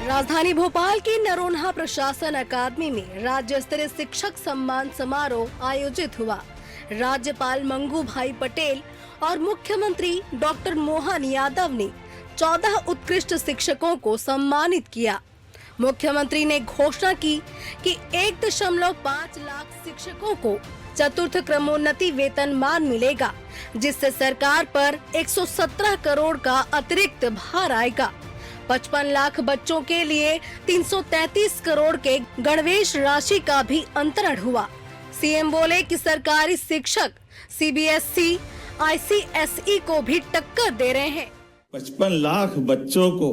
राजधानी भोपाल की नरोन्हा प्रशासन अकादमी में राज्य स्तरीय शिक्षक सम्मान समारोह आयोजित हुआ। राज्यपाल मंगू भाई पटेल और मुख्यमंत्री डॉक्टर मोहन यादव ने 14 उत्कृष्ट शिक्षकों को सम्मानित किया। मुख्यमंत्री ने घोषणा की कि 1.5 लाख शिक्षकों को चतुर्थ क्रमोन्नति वेतनमान मिलेगा, जिससे सरकार पर 117 करोड़ का अतिरिक्त भार आएगा। 55 लाख बच्चों के लिए 333 करोड़ के गणवेश राशि का भी अंतरण हुआ। सीएम बोले कि सरकारी शिक्षक सीबीएसई, आईसीएसई को भी टक्कर दे रहे हैं। 55 लाख बच्चों को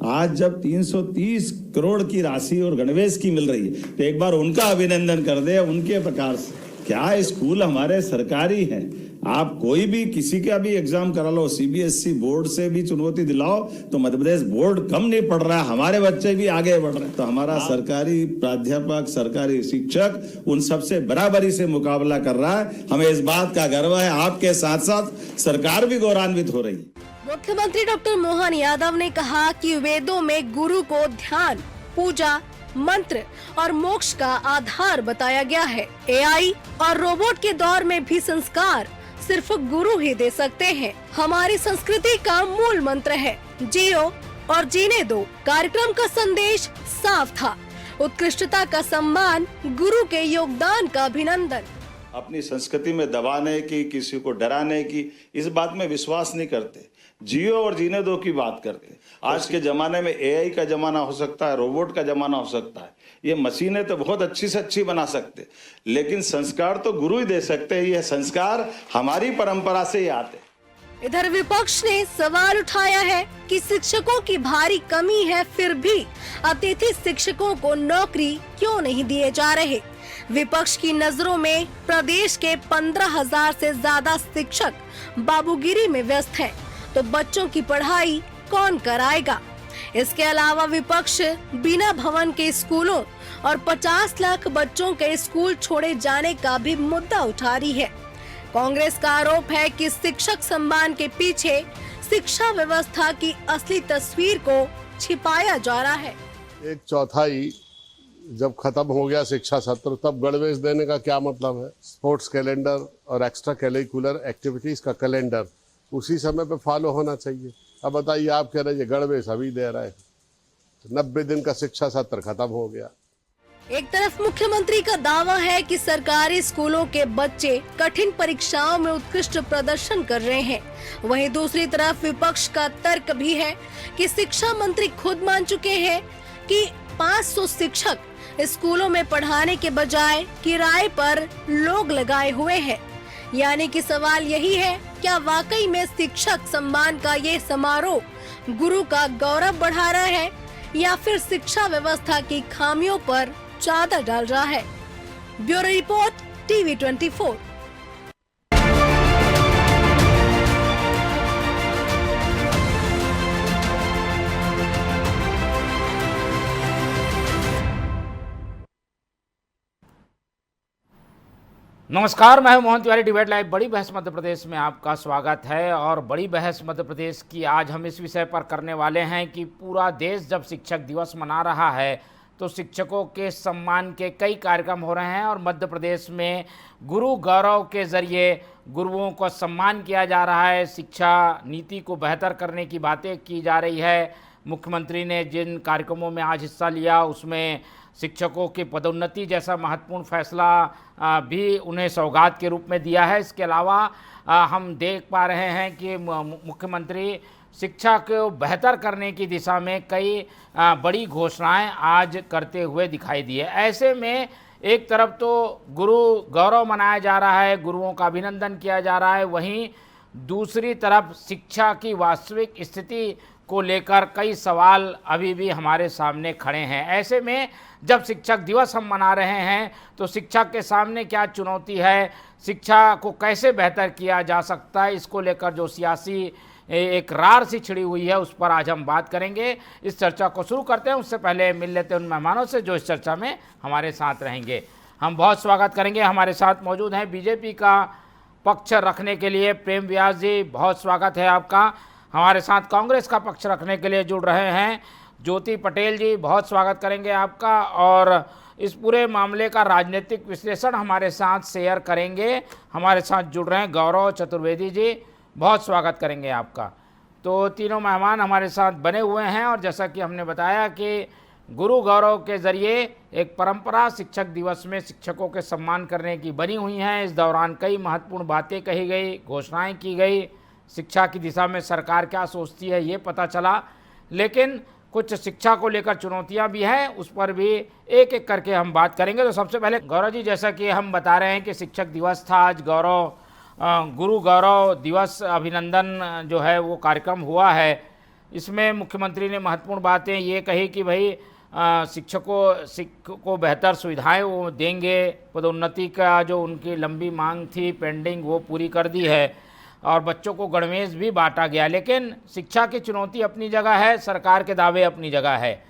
आज जब 330 करोड़ की राशि और गणवेश की मिल रही है तो एक बार उनका अभिनंदन कर दे। उनके प्रकार से क्या स्कूल हमारे सरकारी हैं। आप कोई भी किसी का भी एग्जाम करा लो, सीबीएसई बोर्ड से भी चुनौती दिलाओ तो मध्य प्रदेश बोर्ड कम नहीं पढ़ रहा है, हमारे बच्चे भी आगे बढ़ रहे हैं। तो हमारा सरकारी प्राध्यापक, सरकारी शिक्षक उन सबसे बराबरी से मुकाबला कर रहा है। हमें इस बात का गर्व है। आपके साथ साथ सरकार भी गौरवान्वित हो रही है। मुख्यमंत्री डॉक्टर मोहन यादव ने कहा कि वेदों में गुरु को ध्यान, पूजा, मंत्र और मोक्ष का आधार बताया गया है। एआई और रोबोट के दौर में भी संस्कार सिर्फ गुरु ही दे सकते हैं। हमारी संस्कृति का मूल मंत्र है, जियो और जीने दो। कार्यक्रम का संदेश साफ था, उत्कृष्टता का सम्मान, गुरु के योगदान का अभिनंदन। अपनी संस्कृति में दबाने की, किसी को डराने की, इस बात में विश्वास नहीं करते। जियो और जीने दो की बात करते। आज के जमाने में एआई का जमाना हो सकता है, रोबोट का जमाना हो सकता है। ये मशीनें तो बहुत अच्छी से अच्छी बना सकते, लेकिन संस्कार तो गुरु ही दे सकते हैं। ये संस्कार हमारी परंपरा से ही आते। इधर विपक्ष ने सवाल उठाया है कि शिक्षकों की भारी कमी है, फिर भी अतिथि शिक्षकों को नौकरी क्यों नहीं दिए जा रहे। विपक्ष की नजरों में प्रदेश के 15,000 से ज्यादा शिक्षक बाबूगिरी में व्यस्त हैं, तो बच्चों की पढ़ाई कौन कराएगा। इसके अलावा विपक्ष बिना भवन के स्कूलों और 50 लाख बच्चों के स्कूल छोड़े जाने का भी मुद्दा उठा रही है। कांग्रेस का आरोप है कि शिक्षक सम्मान के पीछे शिक्षा व्यवस्था की असली तस्वीर को छिपाया जा रहा है। 1/4 जब खत्म हो गया शिक्षा सत्र, तब गणवेश देने का क्या मतलब है। स्पोर्ट्स कैलेंडर और एक्स्ट्रा करिकुलर एक्टिविटीज का कैलेंडर उसी समय पे फॉलो होना चाहिए। अब बताइए, आप कह रहे हैं गणवेश अभी दे रहे हैं, 90 दिन का शिक्षा सत्र खत्म हो गया। एक तरफ मुख्यमंत्री का दावा है कि सरकारी स्कूलों के बच्चे कठिन परीक्षाओं में उत्कृष्ट प्रदर्शन कर रहे हैं, वहीं दूसरी तरफ विपक्ष का तर्क भी है कि शिक्षा मंत्री खुद मान चुके हैं कि 500 शिक्षक स्कूलों में पढ़ाने के बजाय किराए पर लोग लगाए हुए हैं। यानी कि सवाल यही है, क्या वाकई में शिक्षक सम्मान का ये समारोह गुरु का गौरव बढ़ा रहा है या फिर शिक्षा व्यवस्था की खामियों पर चादर डाल रहा है। Bureau report, TV 24। नमस्कार, मैं हूं मोहन तिवारी। डिबेट लाइव बड़ी बहस मध्य प्रदेश में आपका स्वागत है। और बड़ी बहस मध्य प्रदेश की आज हम इस विषय पर करने वाले हैं कि पूरा देश जब शिक्षक दिवस मना रहा है तो शिक्षकों के सम्मान के कई कार्यक्रम हो रहे हैं और मध्य प्रदेश में गुरु गौरव के जरिए गुरुओं को सम्मान किया जा रहा है। शिक्षा नीति को बेहतर करने की बातें की जा रही है। मुख्यमंत्री ने जिन कार्यक्रमों में आज हिस्सा लिया उसमें शिक्षकों की पदोन्नति जैसा महत्वपूर्ण फैसला भी उन्हें सौगात के रूप में दिया है। इसके अलावा हम देख पा रहे हैं कि मुख्यमंत्री शिक्षा को बेहतर करने की दिशा में कई बड़ी घोषणाएं आज करते हुए दिखाई दिए। ऐसे में एक तरफ तो गुरु गौरव मनाया जा रहा है, गुरुओं का अभिनंदन किया जा रहा है, वहीं दूसरी तरफ शिक्षा की वास्तविक स्थिति को लेकर कई सवाल अभी भी हमारे सामने खड़े हैं। ऐसे में जब शिक्षक दिवस हम मना रहे हैं तो शिक्षा के सामने क्या चुनौती है, शिक्षा को कैसे बेहतर किया जा सकता है, इसको लेकर जो सियासी एक रार सी छिड़ी हुई है उस पर आज हम बात करेंगे। इस चर्चा को शुरू करते हैं, उससे पहले मिल लेते हैं उन मेहमानों से जो इस चर्चा में हमारे साथ रहेंगे। हम बहुत स्वागत करेंगे। हमारे साथ मौजूद हैं बीजेपी का पक्ष रखने के लिए प्रेम व्यास जी, बहुत स्वागत है आपका। हमारे साथ कांग्रेस का पक्ष रखने के लिए जुड़ रहे हैं ज्योति पटेल जी, बहुत स्वागत करेंगे आपका, और इस पूरे मामले का राजनीतिक विश्लेषण हमारे साथ शेयर करेंगे। हमारे साथ जुड़ रहे हैं गौरव चतुर्वेदी जी, बहुत स्वागत करेंगे आपका। तो तीनों मेहमान हमारे साथ बने हुए हैं, और जैसा कि हमने बताया कि गुरु गौरव के ज़रिए एक परंपरा शिक्षक दिवस में शिक्षकों के सम्मान करने की बनी हुई है। इस दौरान कई महत्वपूर्ण बातें कही गई, घोषणाएं की गई, शिक्षा की दिशा में सरकार क्या सोचती है ये पता चला, लेकिन कुछ शिक्षा को लेकर चुनौतियां भी हैं, उस पर भी एक एक करके हम बात करेंगे। तो सबसे पहले गौरव जी, जैसा कि हम बता रहे हैं कि शिक्षक दिवस था आज, गुरु गौरव दिवस अभिनंदन जो है वो कार्यक्रम हुआ है। इसमें मुख्यमंत्री ने महत्वपूर्ण बातें ये कही कि भाई शिक्षकों को बेहतर सुविधाएं वो देंगे, पदोन्नति का जो उनकी लंबी मांग थी पेंडिंग वो पूरी कर दी है, और बच्चों को गणवेश भी बांटा गया। लेकिन शिक्षा की चुनौती अपनी जगह है, सरकार के दावे अपनी जगह है।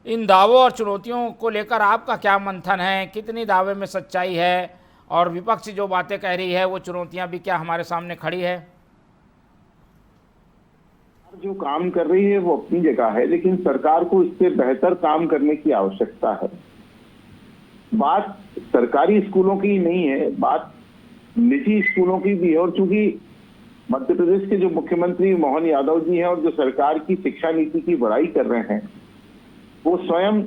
इन दावों और चुनौतियों को लेकर आपका क्या मंथन है? कितनी दावे में सच्चाई है, और विपक्ष जो बातें कह रही है वो चुनौतियां भी क्या हमारे सामने खड़ी है? जो काम कर रही है वो अपनी जगह है, लेकिन सरकार को इससे बेहतर काम करने की आवश्यकता है। बात सरकारी स्कूलों की नहीं है, बात निजी स्कूलों की भी है। और चूंकि मध्य प्रदेश के जो मुख्यमंत्री मोहन यादव जी हैं और जो सरकार की शिक्षा नीति की बड़ाई कर रहे हैं, वो स्वयं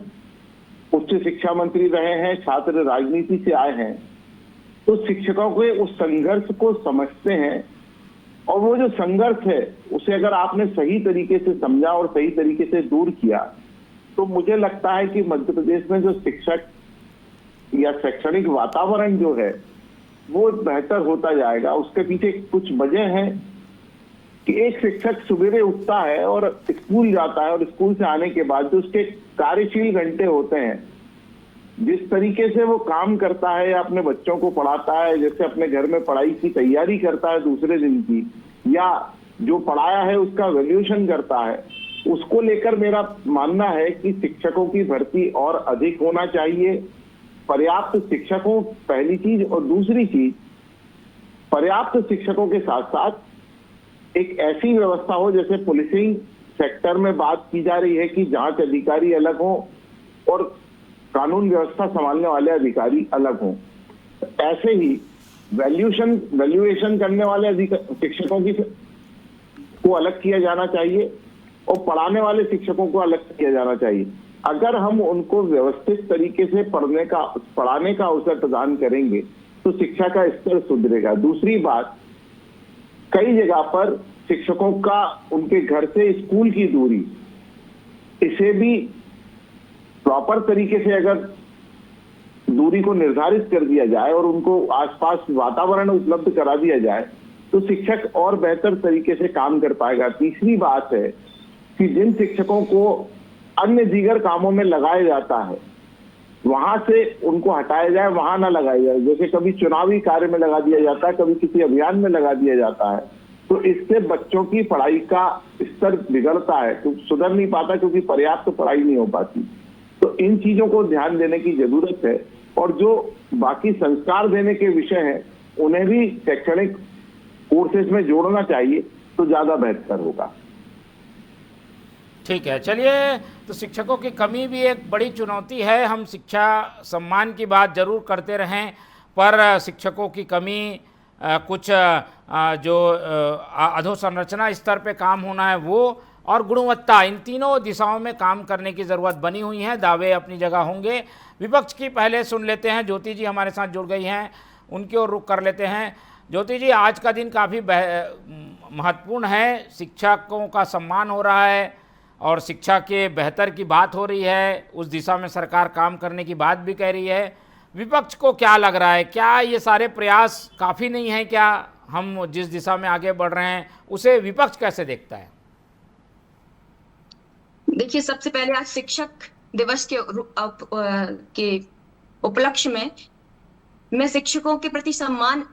उच्च शिक्षा मंत्री रहे हैं, छात्र राजनीति से आए हैं, तो शिक्षकों के उस संघर्ष को समझते हैं। और वो जो संघर्ष है उसे अगर आपने सही तरीके से समझा और सही तरीके से दूर किया, तो मुझे लगता है कि मध्य प्रदेश में जो शिक्षक या शैक्षणिक वातावरण जो है वो बेहतर होता जाएगा। उसके पीछे कुछ वजह है कि एक शिक्षक सवेरे उठता है और स्कूल जाता है, और स्कूल से आने के बाद जो उसके कार्यशील घंटे होते हैं, जिस तरीके से वो काम करता है या अपने बच्चों को पढ़ाता है, जैसे अपने घर में पढ़ाई की तैयारी करता है दूसरे दिन की, या जो पढ़ाया है उसका वैल्यूएशन करता है, उसको लेकर मेरा मानना है कि शिक्षकों की भर्ती और अधिक होना चाहिए। पर्याप्त शिक्षकों पहली चीज, और दूसरी चीज पर्याप्त शिक्षकों के साथ साथ एक ऐसी व्यवस्था हो, जैसे पुलिसिंग सेक्टर में बात की जा रही है कि जांच अधिकारी अलग हो और कानून व्यवस्था संभालने वाले अधिकारी अलग हों। ऐसे ही वैल्यूएशन करने वाले शिक्षकों की को अलग किया जाना चाहिए और पढ़ाने वाले शिक्षकों को अलग किया जाना चाहिए। अगर हम उनको व्यवस्थित तरीके से पढ़ाने का अवसर प्रदान करेंगे तो शिक्षा का स्तर सुधरेगा। दूसरी बात, कई जगह पर शिक्षकों का उनके घर से स्कूल की दूरी, इसे भी प्रॉपर तरीके से अगर दूरी को निर्धारित कर दिया जाए और उनको आसपास वातावरण उपलब्ध करा दिया जाए तो शिक्षक और बेहतर तरीके से काम कर पाएगा। तीसरी बात है कि जिन शिक्षकों को अन्य दीगर कामों में लगाया जाता है वहां से उनको हटाया जाए, वहां ना लगाया जाए। जैसे कभी चुनावी कार्य में लगा दिया जाता है, कभी किसी अभियान में लगा दिया जाता है, तो इससे बच्चों की पढ़ाई का स्तर बिगड़ता है, तो सुधर नहीं पाता क्योंकि पर्याप्त पढ़ाई नहीं हो पाती। तो इन चीजों को ध्यान देने की जरूरत है, और जो बाकी संस्कार देने के विषय हैं उन्हें भी शैक्षणिक कोर्सेज में जोड़ना चाहिए तो ज्यादा बेहतर होगा। ठीक है, चलिए, तो शिक्षकों की कमी भी एक बड़ी चुनौती है। हम शिक्षा सम्मान की बात जरूर करते रहें, पर शिक्षकों की कमी कुछ जो अधोसंरचना स्तर पे काम होना है वो, और गुणवत्ता, इन तीनों दिशाओं में काम करने की ज़रूरत बनी हुई है। दावे अपनी जगह होंगे। विपक्ष की पहले सुन लेते हैं, ज्योति जी हमारे साथ जुड़ गई हैं, उनकी ओर रुख कर लेते हैं। ज्योति जी, आज का दिन काफ़ी महत्वपूर्ण है, शिक्षकों का सम्मान हो रहा है और शिक्षा के बेहतर की बात हो रही है, उस दिशा में सरकार काम करने की बात भी कह रही है। विपक्ष को क्या लग रहा है, क्या ये सारे प्रयास काफ़ी नहीं है? क्या हम जिस दिशा में आगे बढ़ रहे हैं उसे विपक्ष कैसे देखता है? देखिए, सबसे पहले आज शिक्षक दिवस के उपलक्ष्य में मैं शिक्षकों के प्रति सम्मान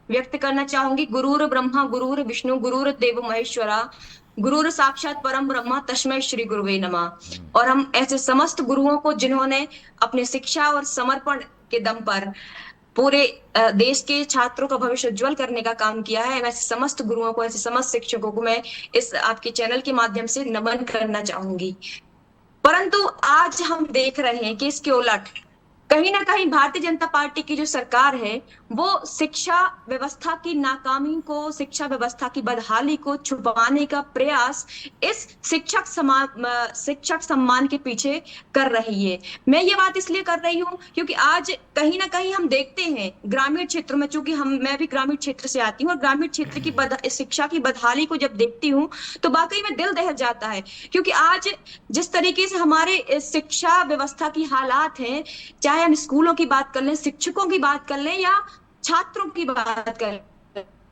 व्यक्त करना चाहूंगी। गुरुर ब्रह्मा गुरुर विष्णु गुरुर देव महेश्वरा गुरुर साक्षात परम ब्रह्मा तस्मै श्री गुरुवे नमः। और हम ऐसे समस्त गुरुओं को जिन्होंने अपने शिक्षा और समर्पण के दम पर पूरे देश के छात्रों का भविष्य उज्जवल करने का काम किया है, वैसे समस्त गुरुओं को, ऐसे समस्त शिक्षकों को मैं इस आपके चैनल के माध्यम से नमन करना चाहूंगी। परंतु आज हम देख रहे हैं कि इसके उलट कहीं ना कहीं भारतीय जनता पार्टी की जो सरकार है वो शिक्षा व्यवस्था की नाकामी को, शिक्षा व्यवस्था की बदहाली को छुपाने का प्रयास इस शिक्षक सम्मान के पीछे कर रही है। मैं ये बात इसलिए कर रही हूँ क्योंकि आज कहीं ना कहीं हम देखते हैं ग्रामीण क्षेत्रों में, चूंकि मैं भी ग्रामीण क्षेत्र से आती हूँ और ग्रामीण क्षेत्र की शिक्षा की बदहाली को जब देखती हूँ तो वाकई में दिल दहल जाता है। क्योंकि आज जिस तरीके से हमारे शिक्षा व्यवस्था की हालात हैं, चाहे हम स्कूलों की बात कर लें, शिक्षकों की बात कर लें या छात्रों की बात कर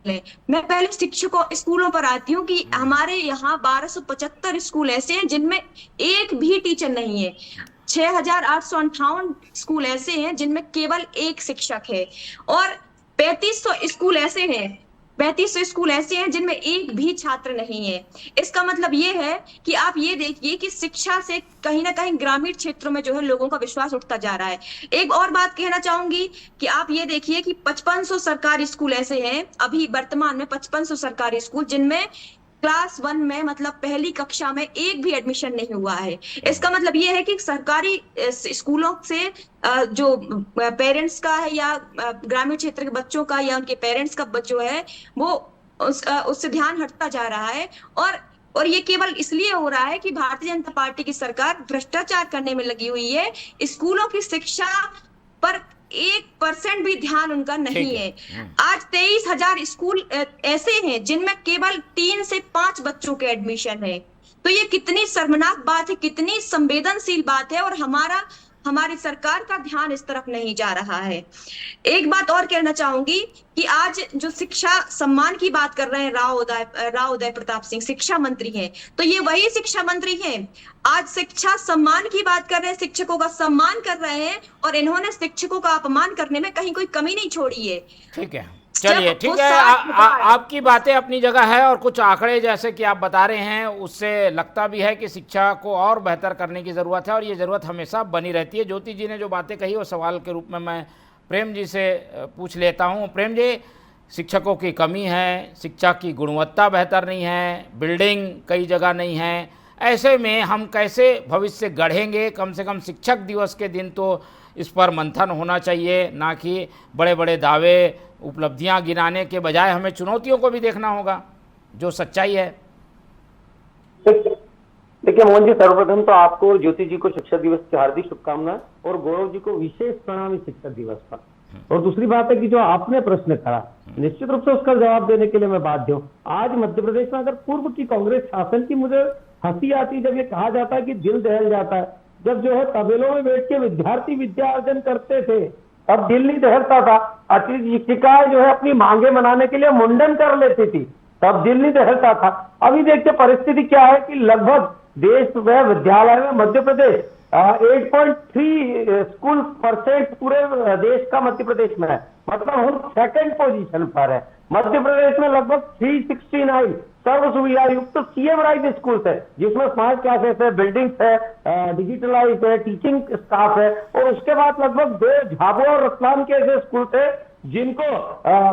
लें, मैं पहले शिक्षकों स्कूलों पर आती हूँ कि हमारे यहाँ 1275 स्कूल ऐसे हैं जिनमें एक भी टीचर नहीं है। 6858 स्कूल ऐसे हैं जिनमें केवल एक शिक्षक है और 3500 स्कूल ऐसे हैं जिनमें एक भी छात्र नहीं है। इसका मतलब ये है कि आप ये देखिए कि शिक्षा से कहीं ना कहीं ग्रामीण क्षेत्रों में जो है लोगों का विश्वास उठता जा रहा है। एक और बात कहना चाहूंगी कि आप ये देखिए कि 5500 सरकारी स्कूल ऐसे हैं, अभी वर्तमान में 5500 सरकारी स्कूल जिनमें क्लास 1 में, मतलब पहली कक्षा में एक भी एडमिशन नहीं हुआ है। इसका मतलब ये है कि सरकारी स्कूलों से जो पेरेंट्स का है या ग्रामीण क्षेत्र के बच्चों का या उनके पेरेंट्स का जो है वो उससे ध्यान हटता जा रहा है। और ये केवल इसलिए हो रहा है कि भारतीय जनता पार्टी की सरकार भ्रष्टाचार करने में लगी हुई है। स्कूलों की शिक्षा पर 1% भी ध्यान उनका नहीं है। आज 23,000 स्कूल ऐसे हैं जिनमें केवल 3 से 5 बच्चों के एडमिशन है। तो ये कितनी शर्मनाक बात है, कितनी संवेदनशील बात है और हमारी सरकार का ध्यान इस तरफ नहीं जा रहा है। एक बात और कहना चाहूंगी कि आज जो शिक्षा सम्मान की बात कर रहे हैं राव उदय प्रताप सिंह शिक्षा मंत्री हैं, तो ये वही शिक्षा मंत्री हैं आज शिक्षा सम्मान की बात कर रहे हैं, शिक्षकों का सम्मान कर रहे हैं और इन्होंने शिक्षकों का अपमान करने में कहीं कोई कमी नहीं छोड़ी है। ठीक है, चलिए ठीक है, आपकी बातें अपनी जगह है और कुछ आंकड़े जैसे कि आप बता रहे हैं उससे लगता भी है कि शिक्षा को और बेहतर करने की ज़रूरत है और ये ज़रूरत हमेशा बनी रहती है। ज्योति जी ने जो बातें कही वो सवाल के रूप में मैं प्रेम जी से पूछ लेता हूँ। प्रेम जी, शिक्षकों की कमी है, शिक्षा की गुणवत्ता बेहतर नहीं है, बिल्डिंग कई जगह नहीं है, ऐसे में हम कैसे भविष्य गढ़ेंगे? कम से कम शिक्षक दिवस के दिन तो इस पर मंथन होना चाहिए, ना कि बड़े बड़े दावे उपलब्धियां गिनाने के बजाय हमें चुनौतियों को भी देखना होगा, जो सच्चाई है। देखिए मोहन जी, सर्वप्रथम तो आपको और ज्योति जी को शिक्षक दिवस की हार्दिक शुभकामनाएं और गौरव जी को विशेष प्रणाम शिक्षक दिवस पर। और दूसरी बात है कि जो आपने प्रश्न करा, निश्चित रूप से उसका जवाब देने के लिए मैं बाध्य हूँ। आज मध्य प्रदेश में अगर पूर्व की कांग्रेस शासन की, मुझे हंसी आती जब ये कहा जाता है कि दिल दहल जाता है, जब जो है तबेलों में बैठ के विद्यार्थी विद्या अर्जन करते थे तब दिल नहीं दहलता था। अतिरिक्त शिक्षिकाएं जो है अपनी मांगे मनाने के लिए मुंडन कर लेती थी, तब दिल नहीं दहलता था। अभी देखते परिस्थिति क्या है कि लगभग देश में विद्यालय में मध्य प्रदेश 8.3 स्कूल % पूरे देश का मध्य प्रदेश में है, मतलब हम 2nd पोजीशन पर है। मध्य प्रदेश में लगभग 369 सर्व सुविधा युक्त सीएम राइज स्कूल है, जिसमें स्मार्ट क्लासेस है, बिल्डिंग्स है, डिजिटलाइज है, टीचिंग स्टाफ है। और उसके बाद लगभग 2 झाबुआ और रतलाम के ऐसे स्कूल थे जिनको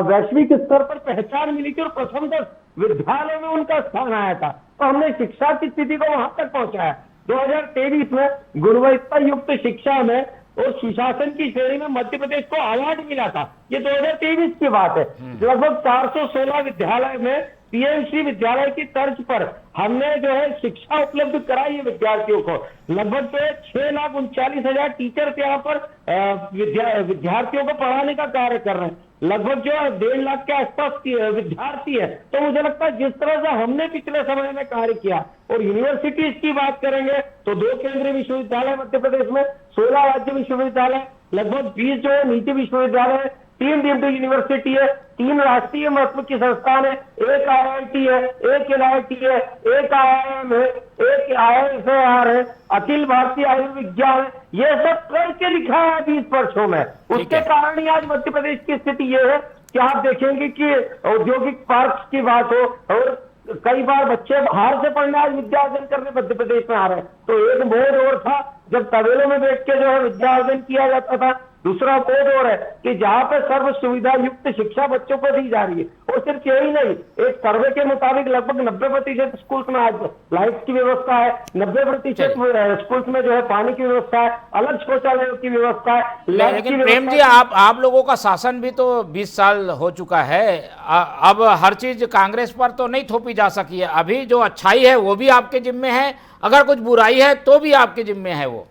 वैश्विक स्तर पर पहचान मिली थी और प्रथम 10 विद्यालयों में उनका स्थान आया था। तो हमने शिक्षा की स्थिति को वहां तक पहुंचाया। 2023 में गुणवत्ता युक्त शिक्षा में और सुशासन की श्रेणी में मध्य प्रदेश को अवार्ड मिला था। ये 2023 की बात है। लगभग 416 विद्यालय में पीएमसी विद्यालय की तर्ज पर हमने जो है शिक्षा उपलब्ध कराई है विद्यार्थियों को। लगभग 6,39,000 टीचर यहाँ पर विद्यार्थियों को पढ़ाने का कार्य कर रहे हैं। लगभग जो 1.5 लाख के आसपास विद्यार्थी है। तो मुझे लगता है जिस तरह से हमने पिछले समय में कार्य किया, और यूनिवर्सिटीज की बात करेंगे तो 2 केंद्रीय विश्वविद्यालय मध्य प्रदेश में, 16 राज्य विश्वविद्यालय, लगभग 20 जो है निजी विश्वविद्यालय, 3 डीम्ड यूनिवर्सिटी है, 3 राष्ट्रीय महत्व की संस्थान है, 1 IIT है, 1 NIT है, 1 IIM है, 1 IISER है, अखिल भारतीय आयुर्विज्ञान है। ये सब करके लिखा है 20 वर्षों में। उसके कारण ही आज मध्य प्रदेश की स्थिति ये है कि आप देखेंगे कि औद्योगिक पार्क की बात हो और कई बार बच्चे बाहर से पढ़ने आज विद्या अर्जन करने मध्य प्रदेश में आ रहे हैं। तो एक मोड़ और था जब तबेलों में बैठ के जो है विद्या अर्जन किया जाता था, दूसरा बोध और है कि जहां पे सर्व सुविधा युक्त शिक्षा बच्चों को दी जा रही है, और सिर्फ यही नहीं, एक सर्वे के मुताबिक लगभग 90% स्कूल्स में आज लाइट्स की व्यवस्था है, 90% स्कूल्स में जो है पानी की व्यवस्था है, अलग शौचालयों की व्यवस्था है, लैब की लेकिन प्रेम जी, व्यवस्था आप लोगों का शासन भी तो 20 साल हो चुका है। अब हर चीज कांग्रेस पर तो नहीं थोपी जा सकी है। अभी जो अच्छाई है वो भी आपके जिम्मे है, अगर कुछ बुराई है तो भी आपके जिम्मे है वो।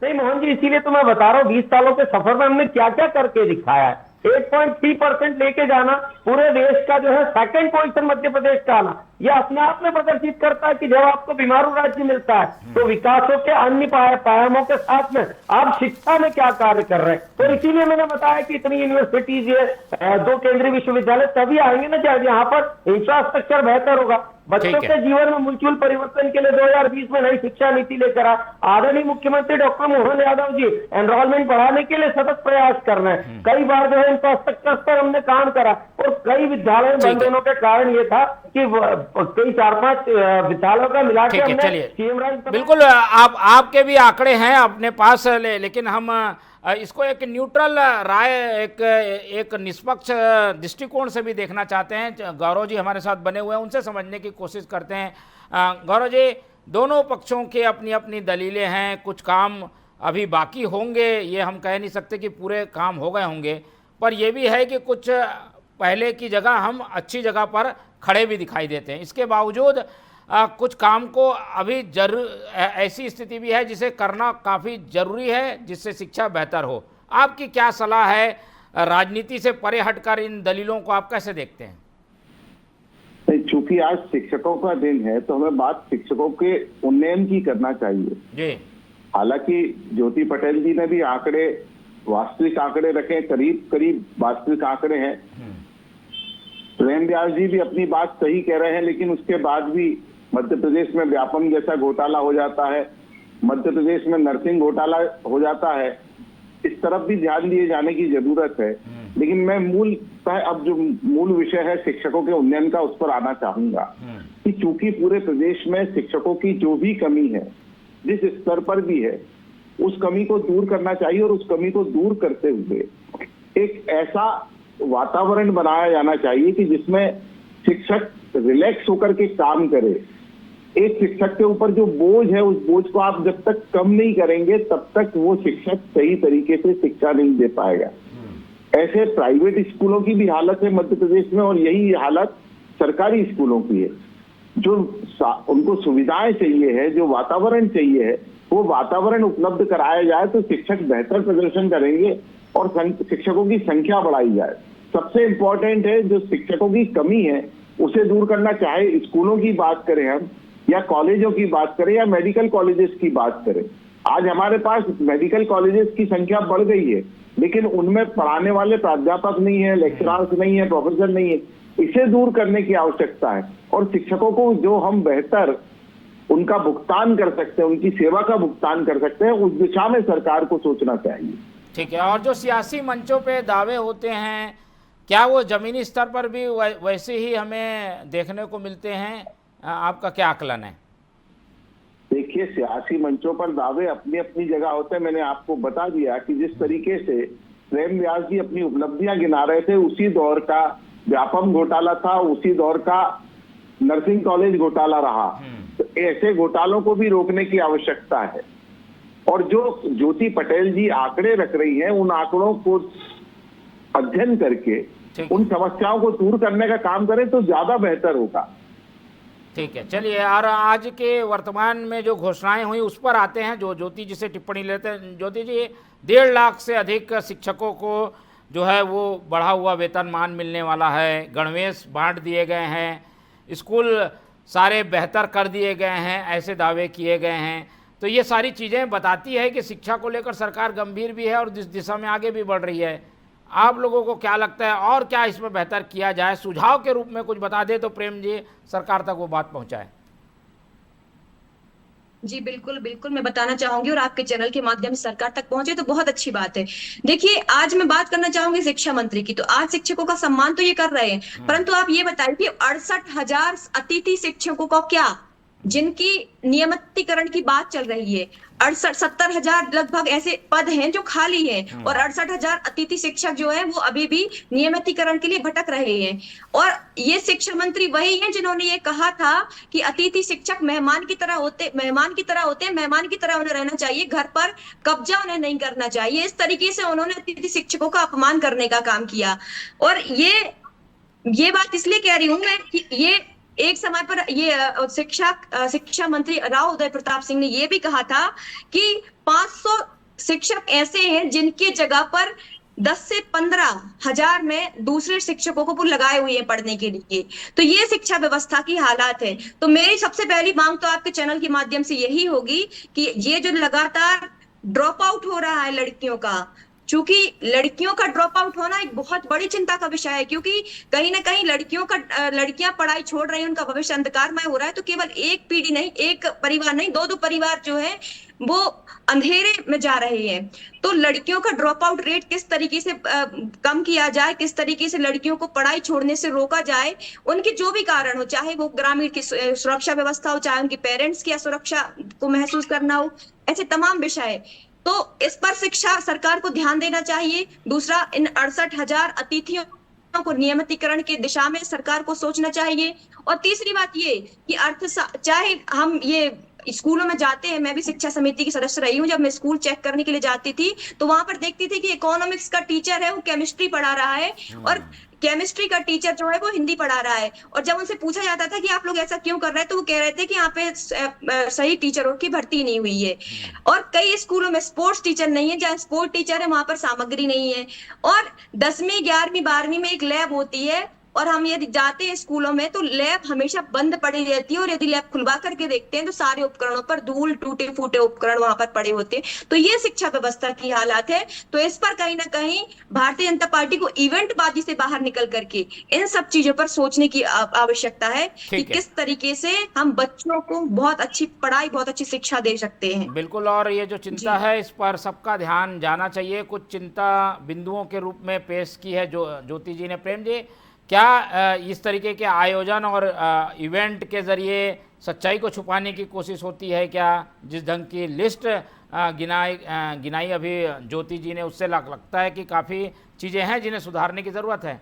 नहीं मोहन जी, इसीलिए तो मैं बता रहा हूँ 20 सालों के सफर में हमने क्या क्या करके दिखाया है। 8.3% लेके जाना, पूरे देश का जो है सेकंड पोजीशन मध्य प्रदेश का आना, यह अपने आप में प्रदर्शित करता है कि जब आपको बीमारू राज्य मिलता है तो विकासों के अन्य पायामों के साथ में आप शिक्षा में क्या कार्य कर रहे हैं। तो इसीलिए मैंने बताया कि इतनी यूनिवर्सिटीज है, 2 केंद्रीय विश्वविद्यालय तभी आएंगे ना जब यहाँ पर इंफ्रास्ट्रक्चर बेहतर होगा। बच्चों के जीवन में मूलचूल परिवर्तन के लिए 2020 में नई शिक्षा नीति लेकर आदरणीय मुख्यमंत्री डॉक्टर मोहन यादव जी एनरोलमेंट बढ़ाने के लिए सतत प्रयास कर रहे हैं। कई बार जो है इंफ्रास्ट्रक्चर पर हमने काम करा, और कई विद्यालय बंद होने के कारण ये था कि कई 4-5 विद्यालयों का मिला के हमने चलिए, बिल्कुल आपके भी आंकड़े हैं अपने पास, लेकिन हम इसको एक न्यूट्रल राय, एक निष्पक्ष दृष्टिकोण से भी देखना चाहते हैं। गौरव जी हमारे साथ बने हुए हैं, उनसे समझने की कोशिश करते हैं। गौरव जी, दोनों पक्षों के अपनी अपनी दलीलें हैं, कुछ काम अभी बाकी होंगे, ये हम कह नहीं सकते कि पूरे काम हो गए होंगे, पर यह भी है कि कुछ पहले की जगह हम अच्छी जगह पर खड़े भी दिखाई देते हैं। इसके बावजूद कुछ काम को अभी ऐसी स्थिति भी है जिसे करना काफ़ी जरूरी है, जिससे शिक्षा बेहतर हो। आपकी क्या सलाह है? राजनीति से परे हटकर इन दलीलों को आप कैसे देखते हैं? चूंकि आज शिक्षकों का दिन है तो हमें बात शिक्षकों के उन्नयन की करना चाहिए जी। हालांकि ज्योति पटेल जी ने भी आंकड़े, वास्तविक आंकड़े रखे, करीब करीब वास्तविक आंकड़े हैं। प्रेम व्यास जी भी अपनी बात सही कह रहे हैं, लेकिन उसके बाद भी मध्य प्रदेश में व्यापम जैसा घोटाला हो जाता है, मध्य प्रदेश में नर्सिंग घोटाला हो जाता है, इस तरफ भी ध्यान दिए जाने की जरूरत है। लेकिन मैं अब जो मूल विषय है शिक्षकों के उन्नयन का, उस पर आना चाहूंगा कि चूंकि पूरे प्रदेश में शिक्षकों की जो भी कमी है, जिस स्तर पर भी है, उस कमी को दूर करना चाहिए, और उस कमी को दूर करते हुए एक ऐसा वातावरण बनाया जाना चाहिए कि जिसमें शिक्षक रिलैक्स होकर के काम करे। एक शिक्षक के ऊपर जो बोझ है, उस बोझ को आप जब तक कम नहीं करेंगे तब तक वो शिक्षक सही तरीके से शिक्षा नहीं दे पाएगा। ऐसे प्राइवेट स्कूलों की भी हालत है मध्य प्रदेश में, और यही हालत सरकारी स्कूलों की है। जो उनको सुविधाएं चाहिए है, जो वातावरण चाहिए है, वो वातावरण उपलब्ध कराया जाए तो शिक्षक बेहतर प्रदर्शन करेंगे और शिक्षकों की संख्या बढ़ाई जाए। सबसे इम्पोर्टेंट है जो शिक्षकों की कमी है उसे दूर करना, चाहे स्कूलों की बात करें हम, या कॉलेजों की बात करें, या मेडिकल कॉलेजेस की बात करें। आज हमारे पास मेडिकल कॉलेजेस की संख्या बढ़ गई है, लेकिन उनमें पढ़ाने वाले प्राध्यापक नहीं है, लेक्चरर्स नहीं है, प्रोफेसर नहीं है। इसे दूर करने की आवश्यकता है, और शिक्षकों को जो हम बेहतर उनका भुगतान कर सकते हैं, उनकी सेवा का भुगतान कर सकते हैं, उस दिशा में सरकार को सोचना चाहिए। ठीक है। और जो सियासी मंचों पे दावे होते हैं, क्या वो जमीनी स्तर पर भी वैसे ही हमें देखने को मिलते हैं? आपका क्या आकलन है? देखिए, सियासी मंचों पर दावे अपनी अपनी जगह होते हैं। मैंने आपको बता दिया कि जिस तरीके से प्रेम व्यास जी अपनी उपलब्धियां गिना रहे थे, उसी दौर का व्यापम घोटाला था, उसी दौर का नर्सिंग कॉलेज घोटाला रहा। तो ऐसे घोटालों को भी रोकने की आवश्यकता है, और जो ज्योति पटेल जी आंकड़े रख रही हैं, उन आंकड़ों को अध्ययन करके उन समस्याओं को दूर करने का काम करें तो ज्यादा बेहतर होगा। ठीक है, चलिए। और आज के वर्तमान में जो घोषणाएं हुई उस पर आते हैं, जो ज्योति जी से टिप्पणी लेते हैं। ज्योति जी, 1.5 लाख से अधिक शिक्षकों को जो है वो बढ़ा हुआ वेतनमान मिलने वाला है, गणवेश बांट दिए गए हैं, स्कूल सारे बेहतर कर दिए गए हैं, ऐसे दावे किए गए हैं। तो ये सारी चीज़ें बताती है कि शिक्षा को लेकर सरकार गंभीर भी है और इस दिशा में आगे भी बढ़ रही है। आप लोगों को क्या लगता है, और क्या इसमें बेहतर किया जाए? सुझाव के रूप में कुछ बता दे तो प्रेम जी सरकार तक वो बात पहुंचाए। जी बिल्कुल बिल्कुल, मैं बताना चाहूंगी, और आपके चैनल के माध्यम से सरकार तक पहुंचे तो बहुत अच्छी बात है। देखिए, आज मैं बात करना चाहूंगी शिक्षा मंत्री की। तो आज शिक्षकों का सम्मान तो ये कर रहे हैं, परंतु आप ये बताइए कि 68,000 अतिथि शिक्षकों का क्या जिनकी नियमितीकरण की बात चल रही है, 68-70 हजार लगभग ऐसे पद हैं जो खाली हैं, और 68 हजार अतिथि शिक्षक जो है वो अभी भी नियमितीकरण के लिए भटक रहे हैं। और ये शिक्षा मंत्री वही हैं जिन्होंने ये कहा था कि अतिथि शिक्षक मेहमान की तरह होते हैं, मेहमान की तरह उन्हें रहना चाहिए, घर पर कब्जा उन्हें नहीं करना चाहिए। इस तरीके से उन्होंने अतिथि शिक्षकों का अपमान करने का काम किया। और ये बात इसलिए कह रही हूं मैं कि ये एक समय पर ये शिक्षा मंत्री राव उदय प्रताप सिंह ने ये भी कहा था कि 500 शिक्षक ऐसे हैं जिनकी जगह पर 10 से 15 हजार में दूसरे शिक्षकों को लगाए हुए हैं पढ़ने के लिए। तो ये शिक्षा व्यवस्था की हालात है। तो मेरी सबसे पहली मांग तो आपके चैनल के माध्यम से यही होगी कि ये जो लगातार ड्रॉप आउट हो रहा है लड़कियों का, चूंकि लड़कियों का ड्रॉप आउट होना एक बहुत बड़ी चिंता का विषय है, क्योंकि कहीं ना कहीं लड़कियां पढ़ाई छोड़ रही हैं, उनका भविष्य अंधकारमय हो रहा है। तो केवल एक पीढ़ी नहीं, एक परिवार नहीं, दो परिवार जो है वो अंधेरे में जा रहे हैं। तो लड़कियों का ड्रॉप आउट रेट किस तरीके से कम किया जाए, किस तरीके से लड़कियों को पढ़ाई छोड़ने से रोका जाए, उनके जो भी कारण हो, चाहे वो ग्रामीण की सुरक्षा व्यवस्था हो, चाहे उनके पेरेंट्स की असुरक्षा को महसूस करना हो, ऐसे तमाम विषय, तो इस पर शिक्षा सरकार को ध्यान देना चाहिए। दूसरा, इन 68 हजार अतिथियों को नियमितीकरण की दिशा में सरकार को सोचना चाहिए। और तीसरी बात ये कि चाहे हम ये स्कूलों में जाते हैं, मैं भी शिक्षा समिति की सदस्य रही हूँ, जब मैं स्कूल चेक करने के लिए जाती थी तो वहां पर देखती थी कि इकोनॉमिक्स का टीचर है वो केमिस्ट्री पढ़ा रहा है और केमिस्ट्री का टीचर जो है वो हिंदी पढ़ा रहा है। और जब उनसे पूछा जाता था कि आप लोग ऐसा क्यों कर रहे हैं, तो वो कह रहे थे कि यहाँ पे सही टीचरों की भर्ती नहीं हुई है। और कई स्कूलों में स्पोर्ट्स टीचर नहीं है, जहाँ स्पोर्ट टीचर है वहां पर सामग्री नहीं है। और 10वीं 11वीं 12वीं में एक लैब होती है, और हम यदि जाते हैं स्कूलों में तो लैब हमेशा बंद पड़ी रहती है, और यदि लैब खुलवा करके देखते हैं तो सारे उपकरणों पर धूल, टूटे फूटे उपकरण वहां पर पड़े होते हैं। तो ये शिक्षा व्यवस्था की हालात है। तो इस पर कहीं ना कहीं भारतीय जनता पार्टी को इवेंटबाजी से बाहर निकल करके इन सब चीजों पर सोचने की आवश्यकता है कि किस तरीके से हम बच्चों को बहुत अच्छी पढ़ाई, बहुत अच्छी शिक्षा दे सकते हैं। बिल्कुल। और ये जो चिंता है इस पर सबका ध्यान जाना चाहिए। कुछ चिंता बिंदुओं के रूप में पेश की है जो ज्योति जी ने। प्रेम जी, क्या इस तरीके के आयोजन और इवेंट के ज़रिए सच्चाई को छुपाने की कोशिश होती है क्या? जिस ढंग की लिस्ट गिनाई अभी ज्योति जी ने, उससे लगता है कि काफ़ी चीज़ें हैं जिन्हें सुधारने की ज़रूरत है।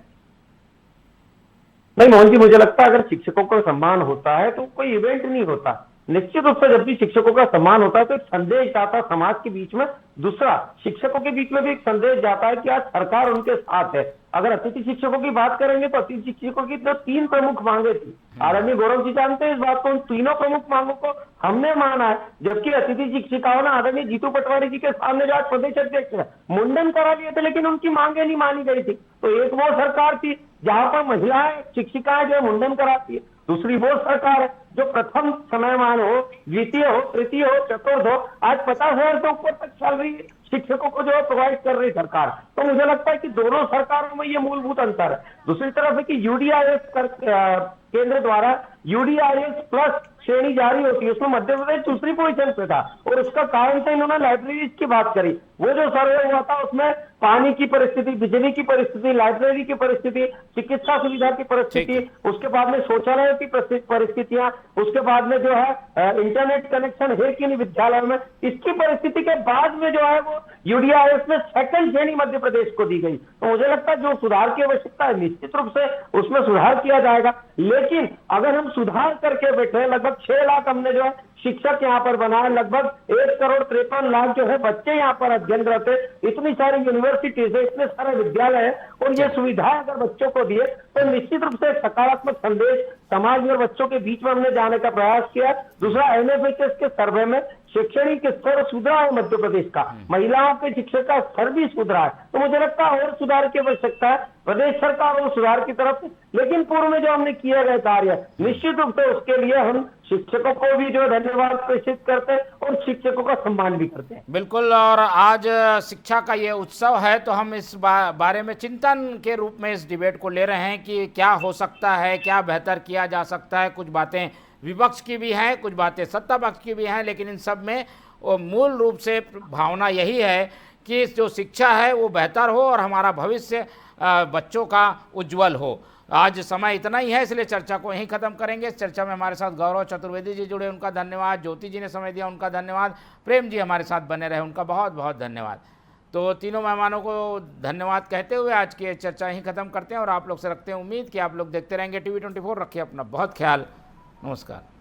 नहीं मोहन जी, मुझे लगता है अगर शिक्षकों का सम्मान होता है तो कोई इवेंट नहीं होता। निश्चित रूप से जब भी शिक्षकों का सम्मान होता है तो एक संदेश जाता है समाज के बीच में। दूसरा, शिक्षकों के बीच में भी एक संदेश जाता है कि आज सरकार उनके साथ है। अगर अतिथि शिक्षकों की बात करेंगे तो अतिथि शिक्षकों की तो 3 प्रमुख मांगे थी। आदरणीय गौरव जी जानते हैं इस बात को। उन तीनों प्रमुख मांगों को हमने माना है, जबकि अतिथि शिक्षिकाओं ने आदरणीय जीतू पटवारी जी के सामने जो आज प्रदेश अध्यक्ष है मुंडन करा लिए थे, लेकिन उनकी मांगे नहीं मानी गई थी। तो एक वो सरकार थी जहां पर महिलाएं शिक्षिकाएं जो मुंडन कराती है, दूसरी वो सरकार है जो प्रथम समयमान हो, द्वितीय हो, तृतीय हो, चतुर्थ हो, आज 50,000 से ऊपर तक चल रही है शिक्षकों को जो है प्रोवाइड कर रही सरकार। तो मुझे लगता है कि दोनों सरकारों में ये मूलभूत अंतर है। दूसरी तरफ है कि यूडीआईएस केंद्र द्वारा यूडीआईएस प्लस श्रेणी जारी होती है, उसमें मध्य प्रदेश दूसरी पोजीशन पे था, और उसका कारण से इन्होंने लाइब्रेरीज की बात करी। वो जो सर्वे हुआ था उसमें पानी की परिस्थिति, बिजली की परिस्थिति, लाइब्रेरी की परिस्थिति, चिकित्सा सुविधा की परिस्थिति, उसके बाद में शौचालय की परिस्थितियां, उसके बाद में जो है इंटरनेट कनेक्शन है कि नहीं विद्यालय में, इसकी परिस्थिति के बाद में जो है वो यूडीआईएस में 2nd श्रेणी मध्य प्रदेश को दी गई। तो मुझे लगता है जो सुधार की आवश्यकता है निश्चित रूप से उसमें सुधार किया जाएगा। लेकिन अगर हम सुधार करके बैठे, लगभग 6 लाख हमने जो है शिक्षक यहाँ पर बनाए, लगभग 1,53,00,000 जो है बच्चे यहाँ पर अध्ययनरत है, इतनी सारी यूनिवर्सिटीज है, इतने सारे विद्यालय है, और ये सुविधाएं अगर बच्चों को दिए तो निश्चित रूप से एक सकारात्मक संदेश समाज और बच्चों के बीच में हमने जाने का प्रयास किया। दूसरा, एनएफएचएस के सर्वे में शैक्षणिक स्तर सुधरा है मध्य प्रदेश का, महिलाओं के शिक्षक का स्तर भी सुधरा है। तो मुझे लगता है और सुधार की आवश्यकता है, प्रदेश सरकार और सुधार की तरफ। लेकिन पूर्व में जो हमने किए गए कार्य, निश्चित रूप से उसके लिए हम शिक्षकों को भी जो धन्यवाद प्रेषित करते हैं और शिक्षकों का सम्मान भी करते हैं। बिल्कुल। और आज शिक्षा का ये उत्सव है तो हम इस बारे में चिंतन के रूप में इस डिबेट को ले रहे हैं कि क्या हो सकता है, क्या बेहतर किया जा सकता है। कुछ बातें विपक्ष की भी हैं, कुछ बातें सत्ता पक्ष की भी हैं, लेकिन इन सब में मूल रूप से भावना यही है कि जो शिक्षा है वो बेहतर हो और हमारा भविष्य बच्चों का उज्जवल हो। आज समय इतना ही है, इसलिए चर्चा को यहीं खत्म करेंगे। इस चर्चा में हमारे साथ गौरव चतुर्वेदी जी जुड़े, उनका धन्यवाद। ज्योति जी ने समय दिया, उनका धन्यवाद। प्रेम जी हमारे साथ बने रहे, उनका बहुत बहुत धन्यवाद। तो तीनों मेहमानों को धन्यवाद कहते हुए आज की चर्चा यहीं खत्म करते हैं और आप लोग से रखते हैं उम्मीद कि आप लोग देखते रहेंगे TV24। रखिए अपना बहुत ख्याल। नमस्कार।